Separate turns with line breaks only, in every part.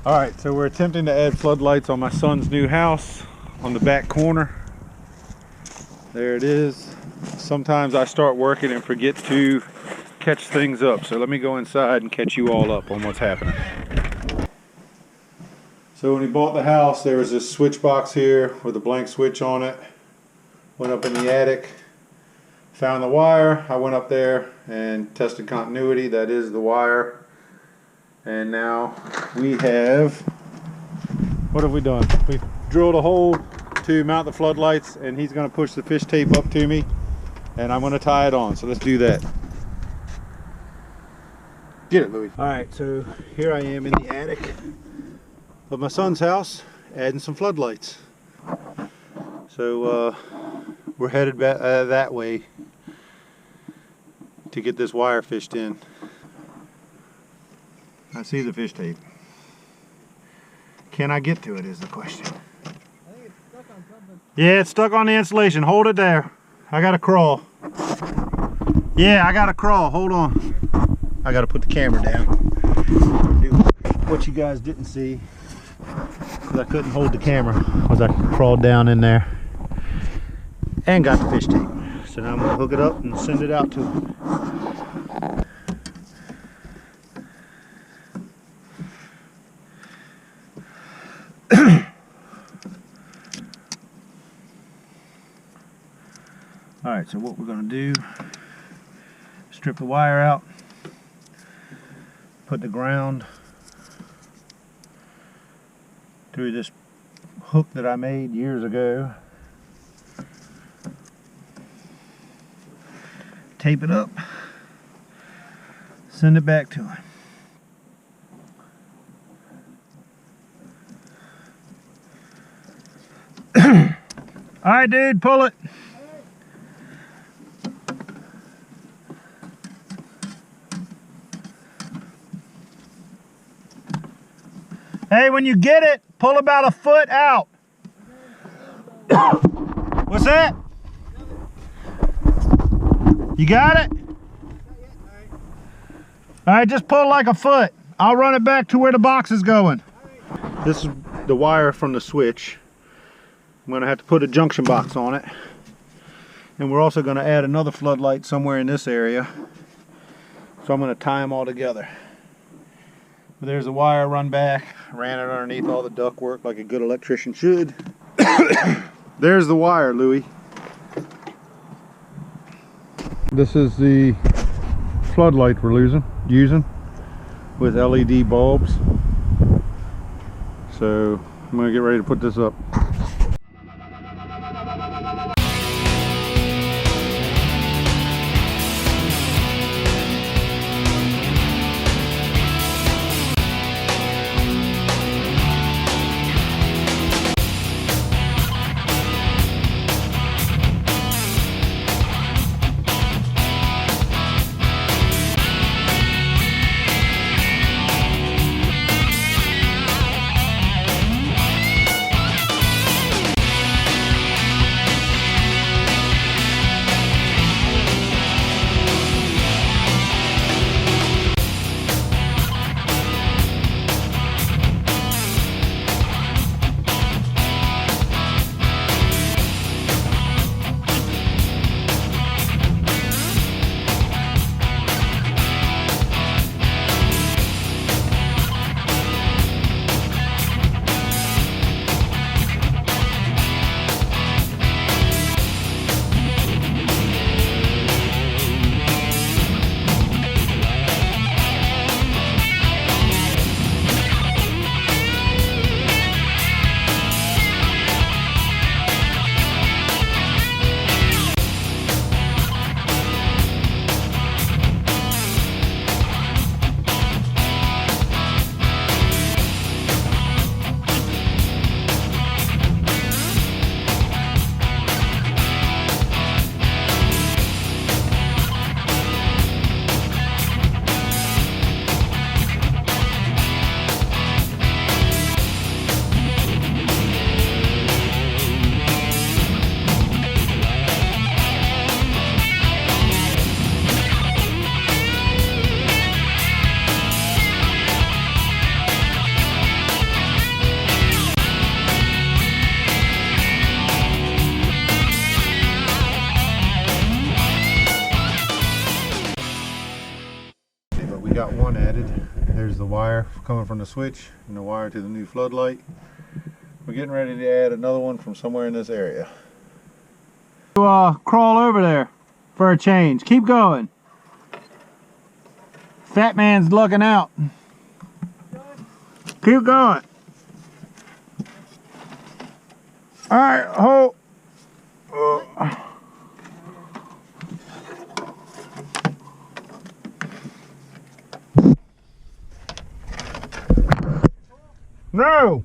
Alright, so we're attempting to add floodlights on my son's new house on the back corner. There it is. Sometimes I start working and forget to catch things up, so let me go inside and catch you all up on what's happening. So when he bought the house, there was this switch box here with a blank switch on it. Went up in the attic, found the wire. I went up there and tested continuity. That is the wire. And now we have, what have we done? We've drilled a hole to mount the floodlights, and he's going to push the fish tape up to me, and I'm going to tie it on. So let's do that. Get it, Louis. All right, so here I am in the attic of my son's house, adding some floodlights. So we're headed back that way to get this wire fished in. I see the fish tape. Can I get to it is the question.
I think it's stuck on something.
Yeah, it's stuck on the insulation. Hold it there. I gotta crawl. Yeah, I gotta crawl. Hold on. I gotta put the camera down. Do what you guys didn't see, because I couldn't hold the camera, was I crawled down in there and got the fish tape. So now I'm gonna hook it up and send it out to him. Alright, so what we're going to do, strip the wire out, put the ground through this hook that I made years ago, tape it up, send it back to him. Alright dude, pull it. Hey, when you get it, pull about a foot out. What's that? You got it? All right, just pull like a foot. I'll run it back to where the box is going. This is the wire from the switch. I'm gonna have to put a junction box on it. And we're also gonna add another floodlight somewhere in this area. So I'm gonna tie them all together. But there's the wire run back. Ran it underneath all the ductwork like a good electrician should. There's the wire, Louis. This is the floodlight we're using with LED bulbs. So I'm gonna get ready to put this up. got one added. There's the wire coming from the switch and the wire to the new floodlight. We're getting ready to add another one from somewhere in this area. Crawl over there for a change. Keep going. Fat man's looking out. Keep going. All right, hold. No.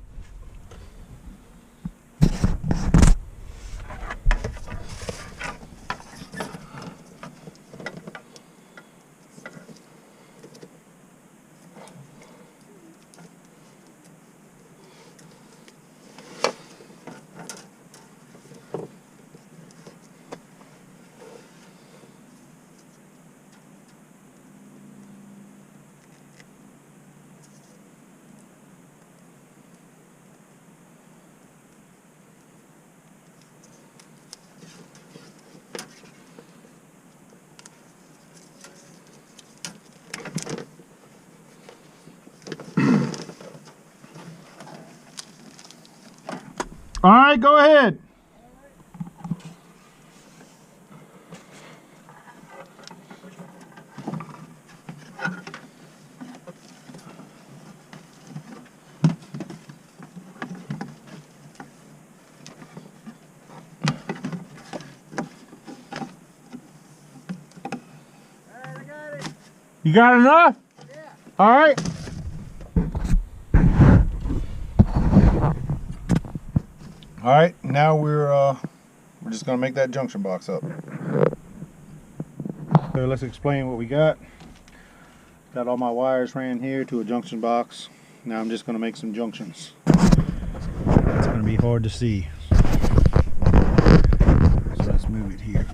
All right, go ahead. You got enough? Yeah. All right. All right, now we're just gonna make that junction box up. So let's explain what we got. Got all my wires ran here to a junction box. Now I'm just gonna make some junctions. It's gonna be hard to see. So let's move it here.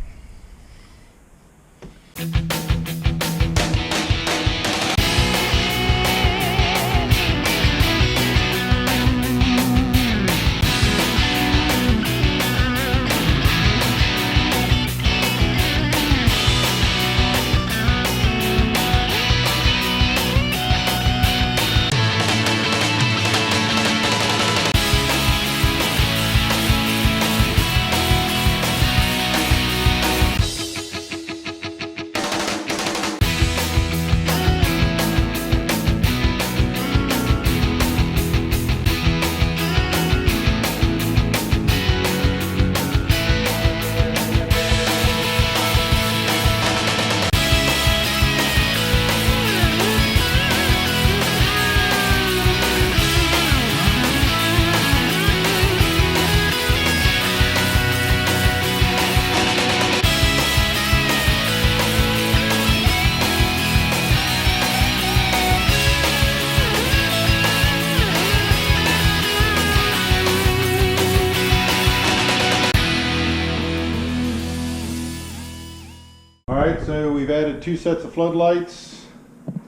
Alright, so we've added 2 sets of floodlights,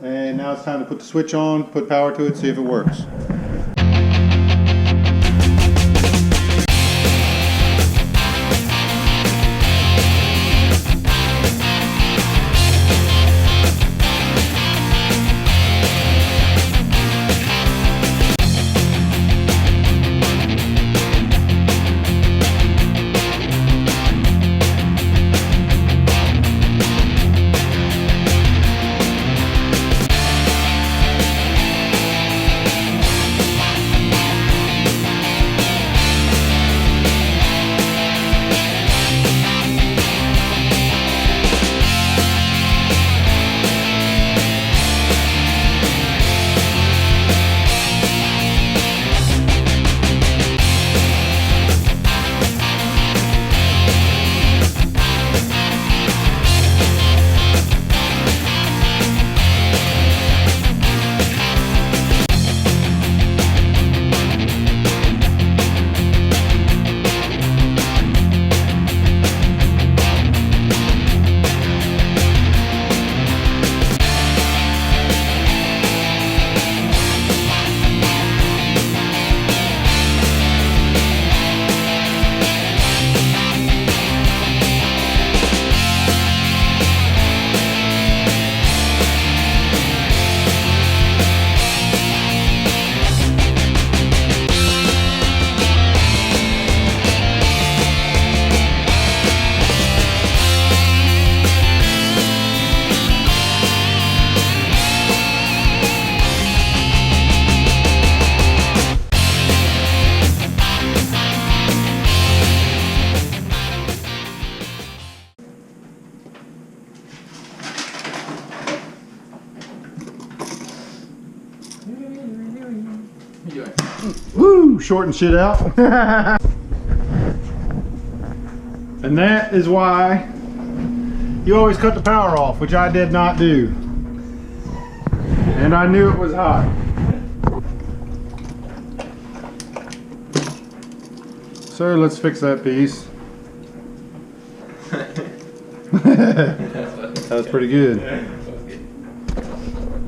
and now it's time to put the switch on, put power to it, see if it works. Woo! Shorten shit out. And that is why you always cut the power off, which I did not do. And I knew it was hot. So let's fix that piece. That was pretty good.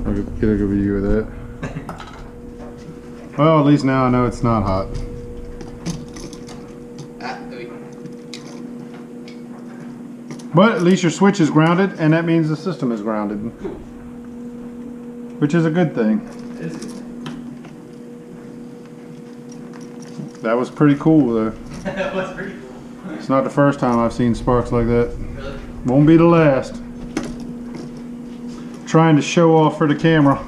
I'll get a good view of that. Well, at least now I know it's not hot. But at least your switch is grounded, and that means the system is grounded. Which is a good thing.
It is good.
That was pretty cool though.
That was pretty cool.
It's not the first time I've seen sparks like that.
Really?
Won't be the last. Trying to show off for the camera.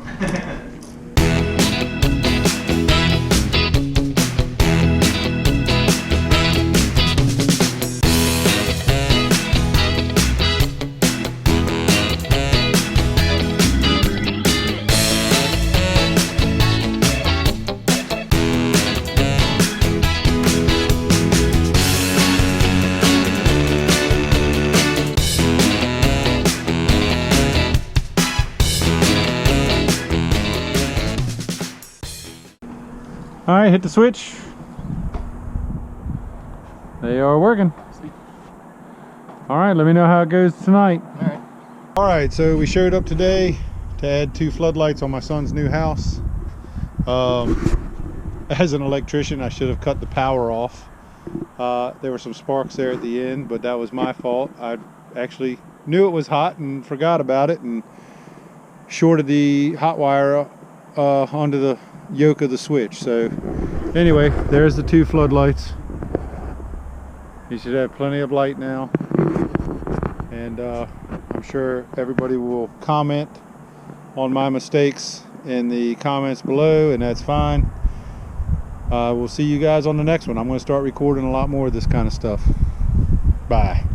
All right, hit the switch. They are working. All right, let me know how it goes tonight.
All right.
All right, so we showed up today to add 2 floodlights on my son's new house. As an electrician, I should have cut the power off. There were some sparks there at the end, but that was my fault. I actually knew it was hot and forgot about it and shorted the hot wire onto the yoke of the switch. So anyway, there's the 2 floodlights. You should have plenty of light now, and I'm sure everybody will comment on my mistakes in the comments below, and that's fine. We'll see you guys on the next one. I'm going to start recording a lot more of this kind of stuff. Bye.